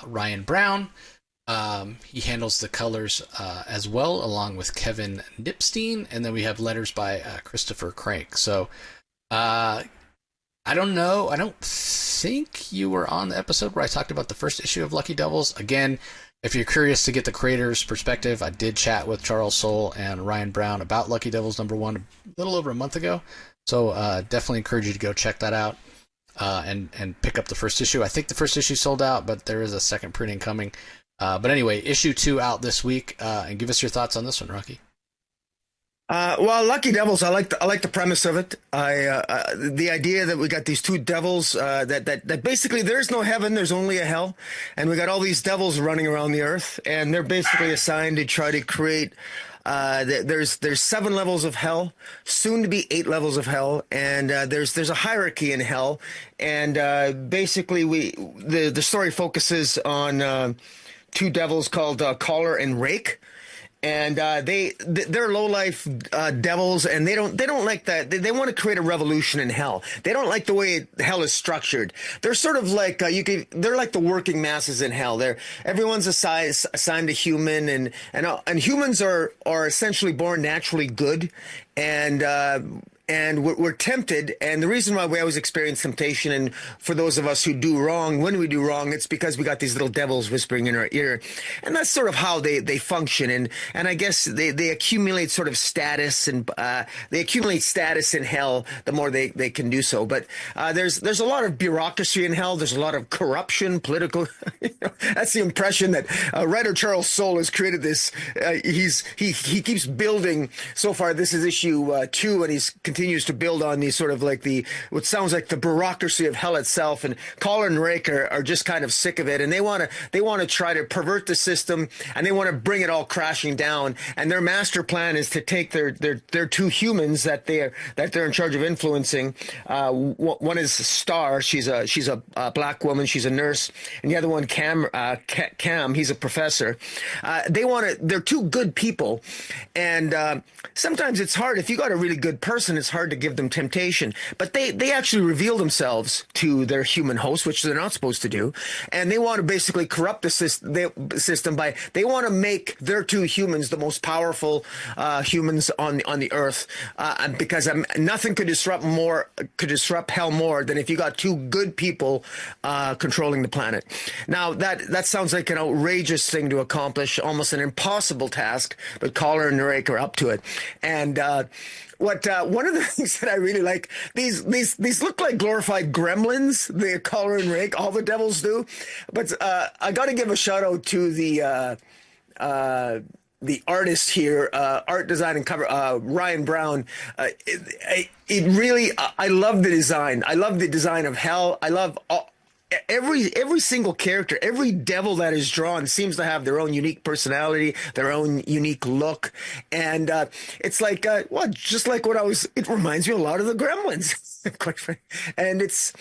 Speaker 1: Ryan Brown. He handles the colors as well, along with Kevin Nipstein, and then we have letters by Christopher Crank. So, I don't know. I don't think you were on the episode where I talked about the first issue of Lucky Devils. Again, if you're curious to get the creator's perspective, I did chat with Charles Soule and Ryan Brown about Lucky Devils #1 a little over a month ago. So definitely encourage you to go check that out and pick up the first issue. I think the first issue sold out, but there is a second printing coming. But anyway, issue 2 out this week, and give us your thoughts on this one, Rocky.
Speaker 2: Well, Lucky Devils, I like the premise of it. The idea that we got these two devils that basically there's no heaven, there's only a hell, and we got all these devils running around the earth, and they're basically assigned to try to create. There's 7 levels of hell, soon to be 8 levels of hell, and there's a hierarchy in hell, and basically the story focuses on 2 devils called Caller and Rake. And they're low life devils, and they don't like that. They want to create a revolution in hell. They don't like the way hell is structured. They're sort of like they're like the working masses in hell. Everyone's assigned a human, and humans are essentially born naturally good, and we're tempted, and the reason why we always experience temptation, and for those of us who do wrong, when we do wrong, it's because we got these little devils whispering in our ear, and that's sort of how they function, and I guess they accumulate sort of status, and they accumulate status in hell the more they can do so. But there's a lot of bureaucracy in hell. There's a lot of corruption, political. That's the impression that writer Charles Soule has created. This he keeps building. So far, this is issue 2, and he's continues to build on these sort of like what sounds like the bureaucracy of hell itself. And Caller and Rake are just kind of sick of it, and they want to try to pervert the system, and they want to bring it all crashing down. And their master plan is to take their 2 humans that they're in charge of influencing. One is Star. She's a black woman. She's a nurse, and the other one Cam. He's a professor. They're 2 good people, and sometimes it's hard if you got a really good person. It's hard to give them temptation, but they actually reveal themselves to their human host, which they're not supposed to do, and they want to basically corrupt the system by they want to make their 2 humans the most powerful humans on the earth, because nothing could disrupt hell more than if you got 2 good people controlling the planet. Now that sounds like an outrageous thing to accomplish, almost an impossible task, but Caller and Rake are up to it, and one of the things that I really like, these look like glorified gremlins, the Caller and Rake, all the devils do. But I got to give a shout out to the artist here, art design and cover, Ryan Brown. It really, I love the design. I love the design of hell. I love every single character, every devil that is drawn seems to have their own unique personality, their own unique look, and it's like just like it reminds me a lot of the Gremlins, quite frankly. And it's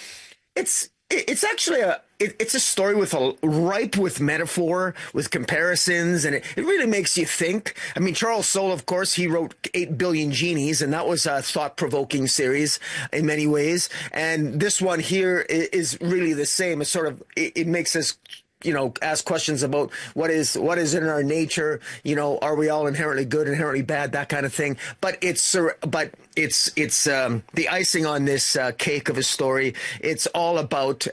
Speaker 2: actually it's a story ripe with metaphor, with comparisons, and it really makes you think. I mean, Charles Soule, of course, he wrote 8 Billion Genies, and that was a thought-provoking series in many ways. And this one here is really the same. It's sort of, it makes us ask questions about what is in our nature. Are we all inherently good, inherently bad, that kind of thing. But it's the icing on this cake of a story. It's all about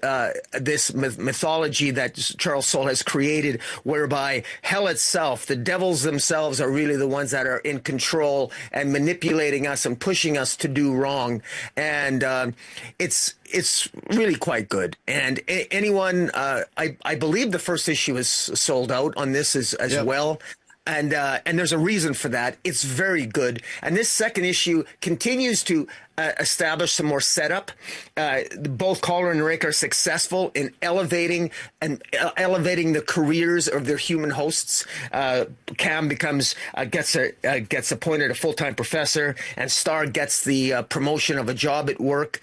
Speaker 2: this mythology that Charles Soule has created, whereby hell itself, the devils themselves, are really the ones that are in control and manipulating us and pushing us to do wrong. And it's really quite good. And anyone, I believe the first issue is sold out on this as
Speaker 1: Yep.
Speaker 2: well. And there's a reason for that. It's very good. And this second issue continues to establish some more setup. Both Collar and Rick are successful in elevating the careers of their human hosts. Cam gets appointed a full-time professor, and Star gets the promotion of a job at work,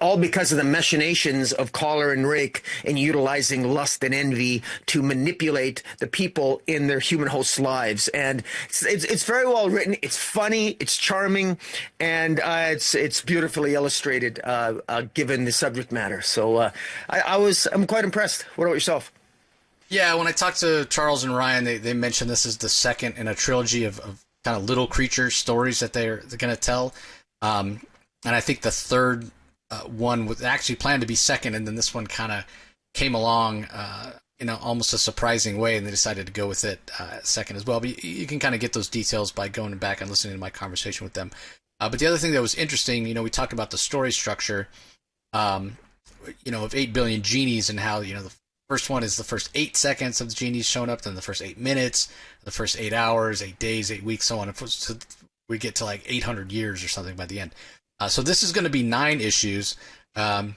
Speaker 2: all because of the machinations of Collar and Rake in utilizing lust and envy to manipulate the people in their human hosts' lives. And it's very well written. It's funny. It's charming, and it's beautifully illustrated, given the subject matter. So I'm quite impressed. What about yourself?
Speaker 1: Yeah, when I talked to Charles and Ryan, they mentioned this is the second in a trilogy of kind of little creature stories that they're going to tell. And I think the third one was actually planned to be second, and then this one kind of came along in almost a surprising way, and they decided to go with it second as well. But you can kind of get those details by going back and listening to my conversation with them. But the other thing that was interesting, we talked about the story structure, of 8 billion genies, and how, the first one is the first 8 seconds of the genies showing up, then the first 8 minutes, the first 8 hours, 8 days, 8 weeks, so on. So we get to like 800 years or something by the end. So this is going to be 9 issues, and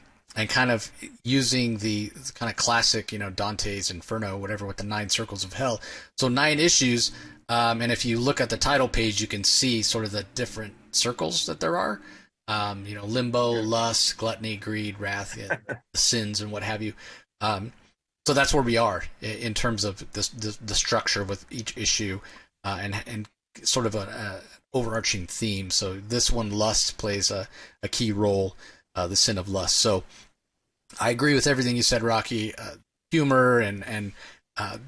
Speaker 1: kind of using the kind of classic, Dante's Inferno, whatever, with the 9 circles of hell. So 9 issues. And if you look at the title page, you can see sort of the different circles that there are. Limbo, lust, gluttony, greed, wrath, the sins, and what have you. So that's where we are in terms of the structure with each issue, and sort of an overarching theme. So this one, lust, plays a key role, the sin of lust. So I agree with everything you said, Rocky. Humor and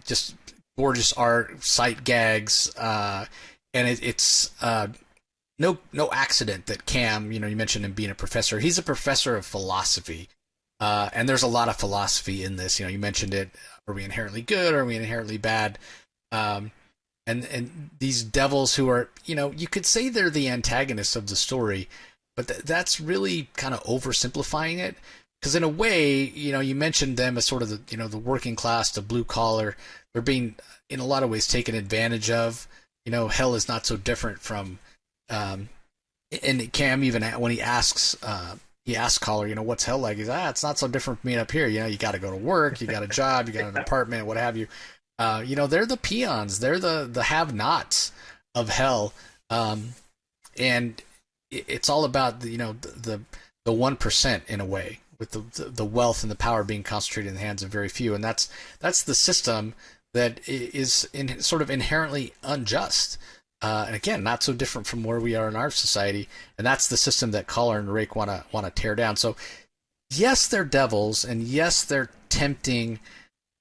Speaker 1: just gorgeous art, sight gags, and it's no accident that Cam, you mentioned him being a professor. He's a professor of philosophy, and there's a lot of philosophy in this. You mentioned it. Are we inherently good? Are we inherently bad? And these devils who are, you could say they're the antagonists of the story, but that's really kind of oversimplifying it. Because in a way, you mentioned them as sort of the, the working class, the blue collar. They're being, in a lot of ways, taken advantage of. Hell is not so different from, and Cam, even when he asks Collar, what's hell like? He's it's not so different from me up here. You got to go to work, you got a job, you got an apartment, what have you. They're the peons, they're the have-nots of hell, and it's all about the 1% in a way, with the wealth and the power being concentrated in the hands of very few, and that's the system that is sort of inherently unjust, and again, not so different from where we are in our society, and that's the system that Collar and Rake want to tear down. So yes, they're devils, and yes, they're tempting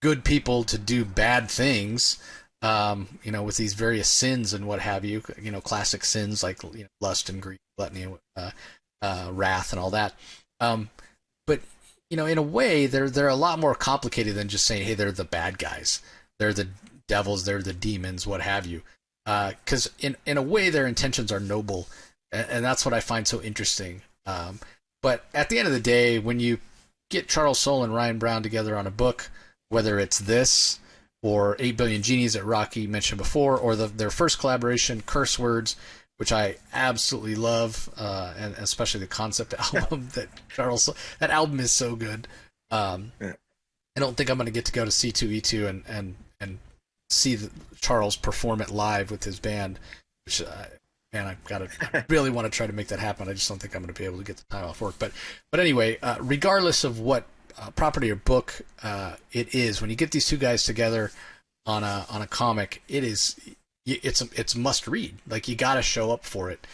Speaker 1: good people to do bad things, with these various sins and what have you, classic sins like lust and greed, gluttony, wrath, and all that. But in a way, they're a lot more complicated than just saying, hey, they're the bad guys, they're the devils, they're the demons, what have you. Because in a way, their intentions are noble, and that's what I find so interesting. But at the end of the day, when you get Charles Soule and Ryan Brown together on a book, whether it's this or 8 Billion Genies that Rocky mentioned before, or their first collaboration, Curse Words, which I absolutely love, and especially the concept album that that album is so good. I don't think I'm going to get to go to C2E2 and see Charles perform it live with his band, which I really want to try to make that happen. I just don't think I'm going to be able to get the time off work. But anyway, regardless of what property or book it is, when you get these two guys together on a comic, it's must read. Like, you got to show up for it.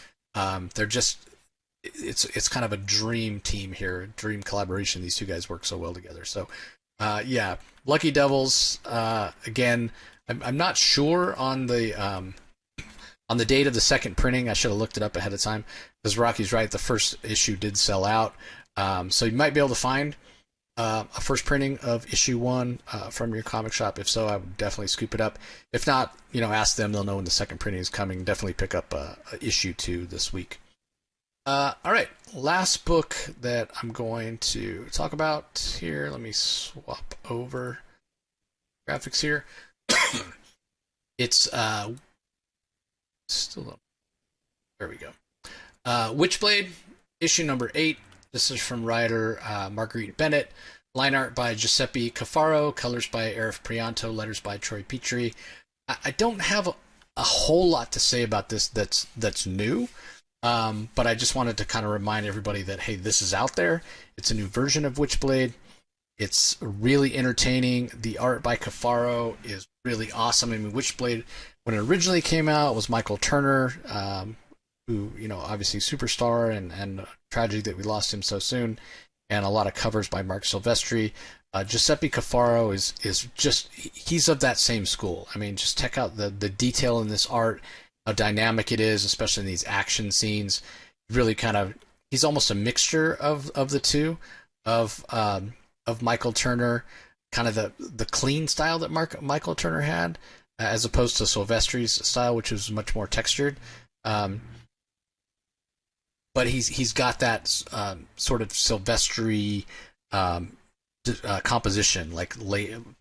Speaker 1: It's kind of a dream team here, dream collaboration. These two guys work so well together. So Yeah, Lucky Devils. Again, I'm not sure on the date of the second printing. I should have looked it up ahead of time because Rocky's right. The first issue did sell out, so you might be able to find a first printing of issue 1 from your comic shop. If so, I would definitely scoop it up. If not, ask them. They'll know when the second printing is coming. Definitely pick up issue 2 this week. All right, last book that I'm going to talk about here. Let me swap over graphics here. It's still there we go. Witchblade, issue number 8. This is from writer Marguerite Bennett. Line art by Giuseppe Cafaro. Colors by Arif Prianto. Letters by Troy Petrie. I don't have a whole lot to say about this that's new. But I just wanted to kind of remind everybody that, hey, this is out there. It's a new version of Witchblade. It's really entertaining. The art by Cafaro is really awesome. I mean, Witchblade, when it originally came out, was Michael Turner, who, obviously superstar and tragedy that we lost him so soon, and a lot of covers by Mark Silvestri. Giuseppe Cafaro is just, he's of that same school. I mean, just check out the detail in this art, how dynamic it is, especially in these action scenes. Really he's almost a mixture of the two, of Michael Turner, kind of the clean style that Michael Turner had, as opposed to Silvestri's style, which was much more textured. But he's got that sort of Silvestri composition, like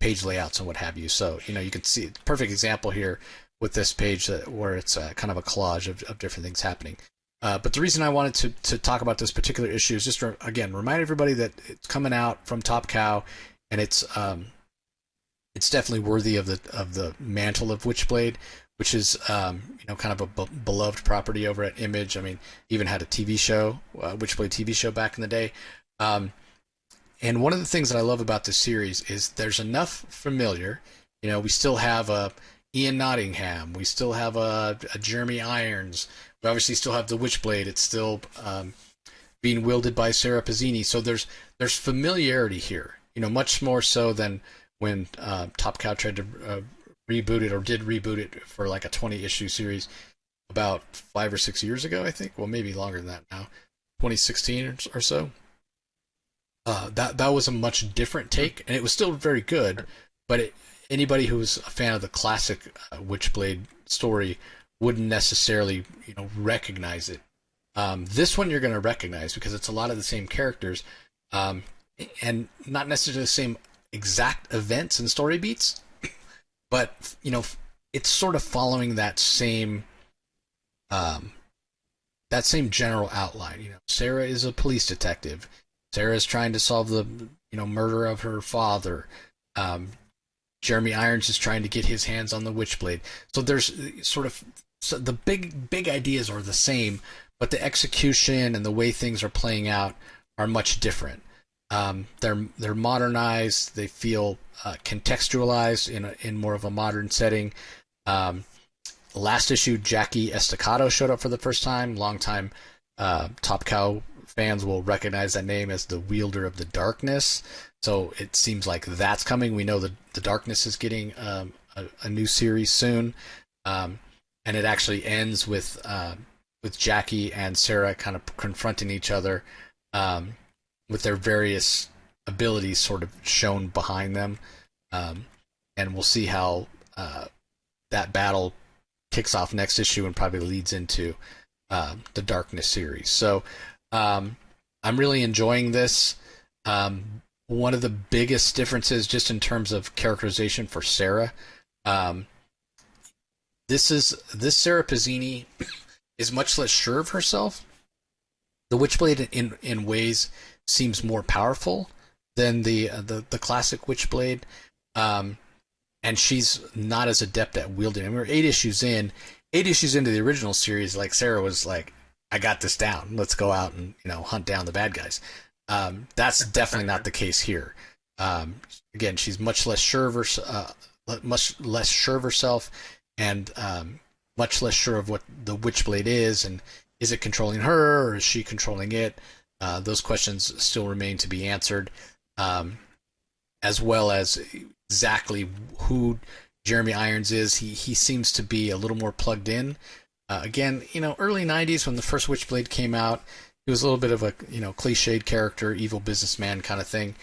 Speaker 1: page layouts and what have you. So you can see perfect example here with this page where it's kind of a collage of different things happening. But the reason I wanted to talk about this particular issue is just again remind everybody that it's coming out from Top Cow, and it's definitely worthy of the mantle of Witchblade, which is kind of a beloved property over at Image. I mean, even had a TV show, Witchblade TV show back in the day. And one of the things that I love about this series is there's enough familiar. We still have Ian Nottingham. We still have a Jeremy Irons. We obviously still have the Witchblade. It's still being wielded by Sarah Pazzini. So there's familiarity here. Much more so than when Top Cow tried to reboot it, or did reboot it for like a 20-issue series about 5 or 6 years ago, I think. Well, maybe longer than that now, 2016 or so. That was a much different take, and it was still very good. But anybody who's a fan of the classic Witchblade story wouldn't necessarily recognize it. This one you're going to recognize because it's a lot of the same characters, and not necessarily the same exact events and story beats, but it's sort of following that same general outline. Sarah is a police detective. Sarah is trying to solve the murder of her father. Jeremy Irons is trying to get his hands on the Witchblade. So there's the big ideas are the same, but the execution and the way things are playing out are much different. They're modernized. They feel contextualized in more of a modern setting. Last issue, Jackie Estacado showed up for the first time. Longtime Top Cow fans will recognize that name as the wielder of the darkness. So it seems like that's coming. We know that the darkness is getting a new series soon, and it actually ends with Jackie and Sarah kind of confronting each other, with their various abilities sort of shown behind them, and we'll see how that battle kicks off next issue and probably leads into the Darkness series. So I'm really enjoying this. One of the biggest differences, just in terms of characterization for Sarah, this Sarah Pazzini is much less sure of herself. The Witchblade in ways seems more powerful than the classic Witchblade, and she's not as adept at wielding. I mean, we're 8 issues into the original series. Like, Sarah was like, "I got this down. Let's go out and hunt down the bad guys." That's definitely not the case here. Again, she's much less sure of herself, and much less sure of what the Witchblade is, and is it controlling her or is she controlling it? Those questions still remain to be answered. as well as exactly who Jeremy Irons is. He seems to be a little more plugged in. Again, early '90s when the first Witchblade came out, he was a little bit of a cliched character, evil businessman kind of thing.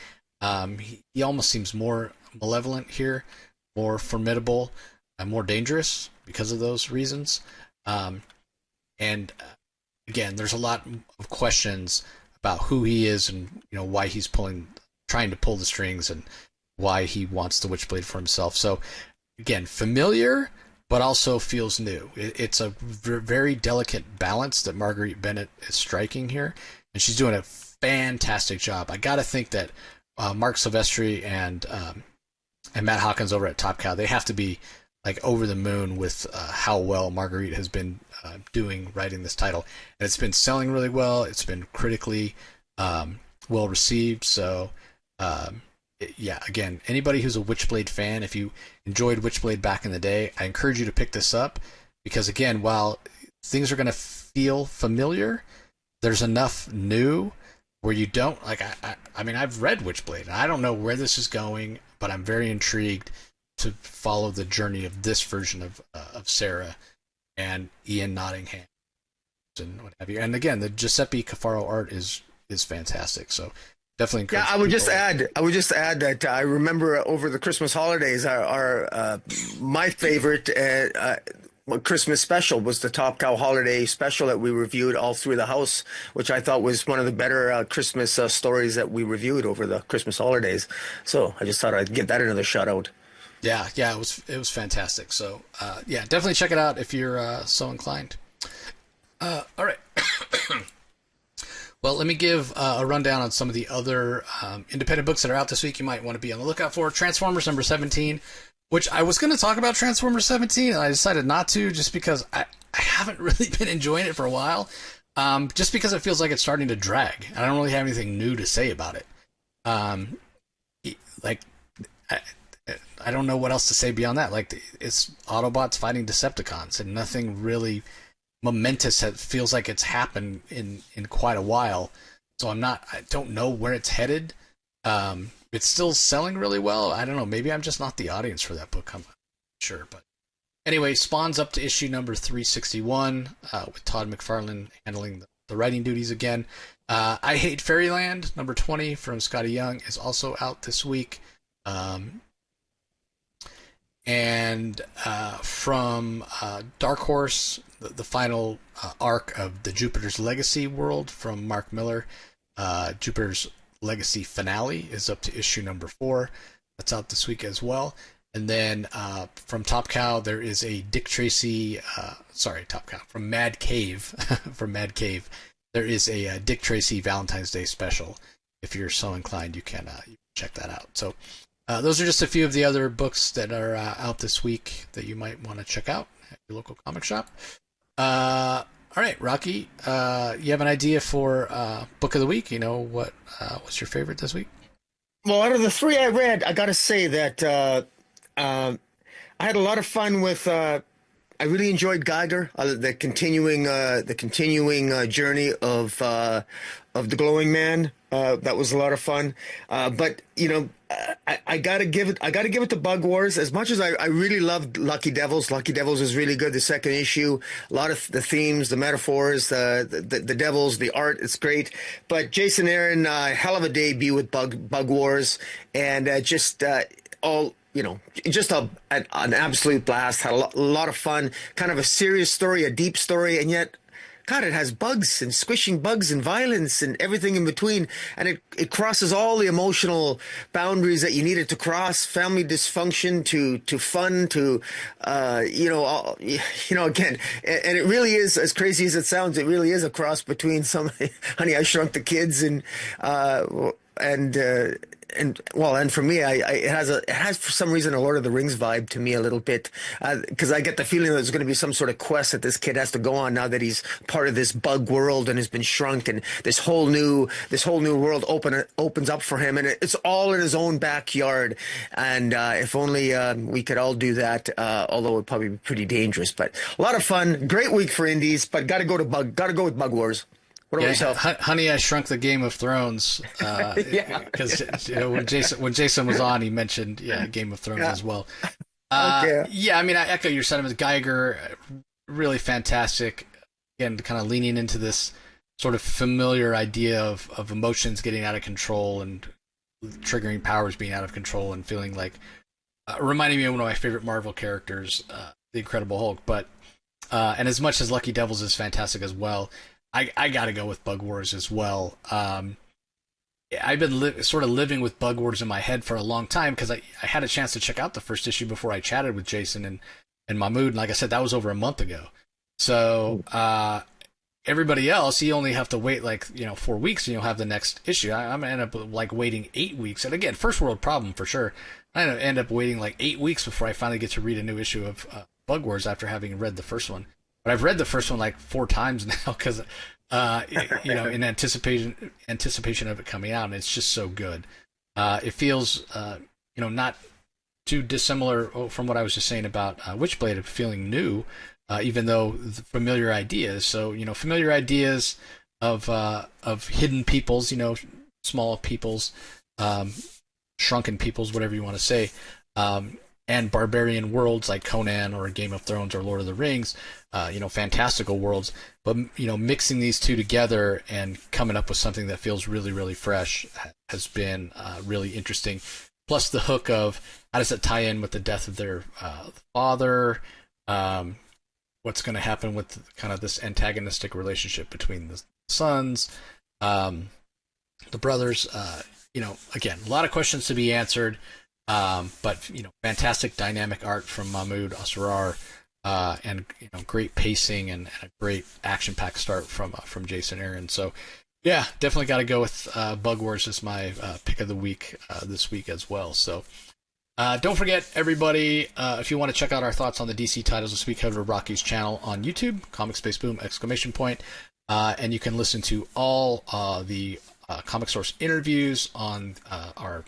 Speaker 1: He almost seems more malevolent here, more formidable, and more dangerous because of those reasons. And again, there's a lot of questions about who he is and why he's trying to pull the strings, and why he wants the Witchblade for himself. So again, familiar, but also feels new. It's a very delicate balance that Marguerite Bennett is striking here, and she's doing a fantastic job. I got to think that Mark Silvestri and Matt Hawkins over at Top Cow, they have to be like over the moon with how well Marguerite has been doing writing this title, and it's been selling really well. It's been critically well received. So yeah, again, anybody who's a Witchblade fan, if you enjoyed Witchblade back in the day, I encourage you to pick this up, because again, while things are going to feel familiar, there's enough new where you don't like. I mean, I've read Witchblade, and I don't know where this is going, but I'm very intrigued to follow the journey of this version of Sarah and Ian Nottingham and what have you. And again, the Giuseppe Cafaro art is fantastic. So definitely encourage.
Speaker 2: Yeah, I would just add that I remember over the Christmas holidays, our my favorite Christmas special was the Top Cow Holiday Special that we reviewed all through the house, which I thought was one of the better Christmas stories that we reviewed over the Christmas holidays. So I just thought I'd give that another shout out.
Speaker 1: Yeah, it was fantastic. So yeah, definitely check it out if you're so inclined. All right. Well, let me give a rundown on some of the other independent books that are out this week you might want to be on the lookout for. Transformers number 17, which I was going to talk about Transformers 17, and I decided not to, just because I haven't really been enjoying it for a while, just because it feels like it's starting to drag, and I don't really have anything new to say about it. I don't know what else to say beyond that. Like, it's Autobots fighting Decepticons, and nothing really momentous feels like it's happened in quite a while. So I don't know where it's headed. It's still selling really well. I don't know. Maybe I'm just not the audience for that book. I'm not sure. But anyway, Spawn's up to issue number 361 with Todd McFarlane handling the writing duties again. I Hate Fairyland number 20 from Scotty Young is also out this week. And from Dark Horse, the final arc of the Jupiter's Legacy world from Mark Miller, Jupiter's Legacy Finale is up to issue number 4. That's out this week as well. And then from Top Cow, there is a Dick Tracy, Top Cow, from Mad Cave, from Mad Cave, there is a Dick Tracy Valentine's Day special. If you're so inclined, you can check that out. So those are just a few of the other books that are out this week that you might want to check out at your local comic shop. All right, Rocky, you have an idea for book of the week? What's your favorite this week?
Speaker 2: Well, out of the 3 I read, I got to say that I had a lot of fun with. I really enjoyed Geiger, the continuing journey of the Glowing Man. That was a lot of fun. But I gotta give it to Bug Wars. As much as I really loved Lucky Devils. Lucky Devils is really good. The second issue, a lot of the themes, the metaphors, the devils, the art, it's great. But Jason Aaron, hell of a debut with Bug Wars, and just an absolute blast. Had a lot of fun. Kind of a serious story, a deep story, and yet, God, it has bugs and squishing bugs and violence and everything in between. And it crosses all the emotional boundaries that you needed to cross. Family dysfunction to fun to, again, and it really is, as crazy as it sounds, it really is a cross between some Honey, I Shrunk the Kids and for me, it has for some reason a Lord of the Rings vibe to me a little bit, because I get the feeling that there's going to be some sort of quest that this kid has to go on now that he's part of this bug world and has been shrunk, and this whole new world opens up for him, and it's all in his own backyard. And if only we could all do that, although it would probably be pretty dangerous. But a lot of fun, great week for indies. But got to go with Bug Wars. What about yourself?
Speaker 1: Honey, I Shrunk the Game of Thrones.
Speaker 2: Yeah.
Speaker 1: Because when Jason was on, he mentioned Game of Thrones as well.
Speaker 2: Okay.
Speaker 1: Yeah, I mean, I echo your sentiments. Geiger, really fantastic. Again, kind of leaning into this sort of familiar idea of emotions getting out of control and triggering powers being out of control and feeling like reminding me of one of my favorite Marvel characters, the Incredible Hulk. But and as much as Lucky Devils is fantastic as well, I got to go with Bug Wars as well. I've been sort of living with Bug Wars in my head for a long time because I had a chance to check out the first issue before I chatted with Jason and Mahmood. And like I said, that was over a month ago. So everybody else, you only have to wait 4 weeks and you'll have the next issue. I'm going to end up like waiting 8 weeks. And again, first world problem for sure. I end up waiting like 8 weeks before I finally get to read a new issue of Bug Wars after having read the first one. But I've read the first one like 4 times now because in anticipation of it coming out, and it's just so good. It feels not too dissimilar from what I was just saying about Witchblade, of feeling new, even though the familiar ideas. So familiar ideas of hidden peoples, small peoples, shrunken peoples, whatever you want to say, and barbarian worlds like Conan or Game of Thrones or Lord of the Rings, fantastical worlds. But mixing these two together and coming up with something that feels really, really fresh has been really interesting. Plus the hook of how does it tie in with the death of their father? What's going to happen with kind of this antagonistic relationship between the sons, the brothers? Again, a lot of questions to be answered. But fantastic dynamic art from Mahmoud Asrar, and great pacing and a great action-packed start from Jason Aaron. So yeah, definitely got to go with Bug Wars as my pick of the week this week as well. So don't forget, everybody, if you want to check out our thoughts on the DC titles this week, head over to Rocky's channel on YouTube, Comic Space Boom ! And you can listen to all the Comic Source interviews on our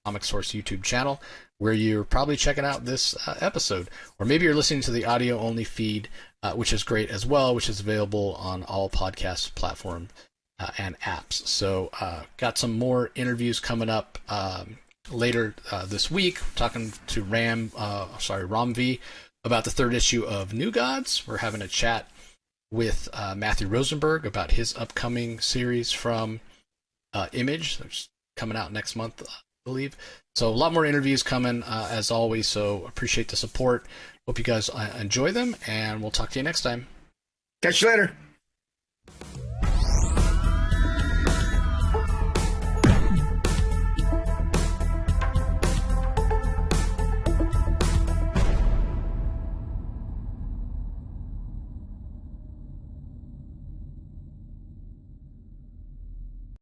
Speaker 1: Comic Source YouTube channel, where you're probably checking out this episode. Or maybe you're listening to the audio-only feed, which is great as well, which is available on all podcast platforms and apps. So got some more interviews coming up later this week. Talking to Ramvi about the 3rd issue of New Gods. We're having a chat with Matthew Rosenberg about his upcoming series from Image. It's coming out next month, I believe. So a lot more interviews coming as always. So appreciate the support. Hope you guys enjoy them, and we'll talk to you next time.
Speaker 2: Catch you later.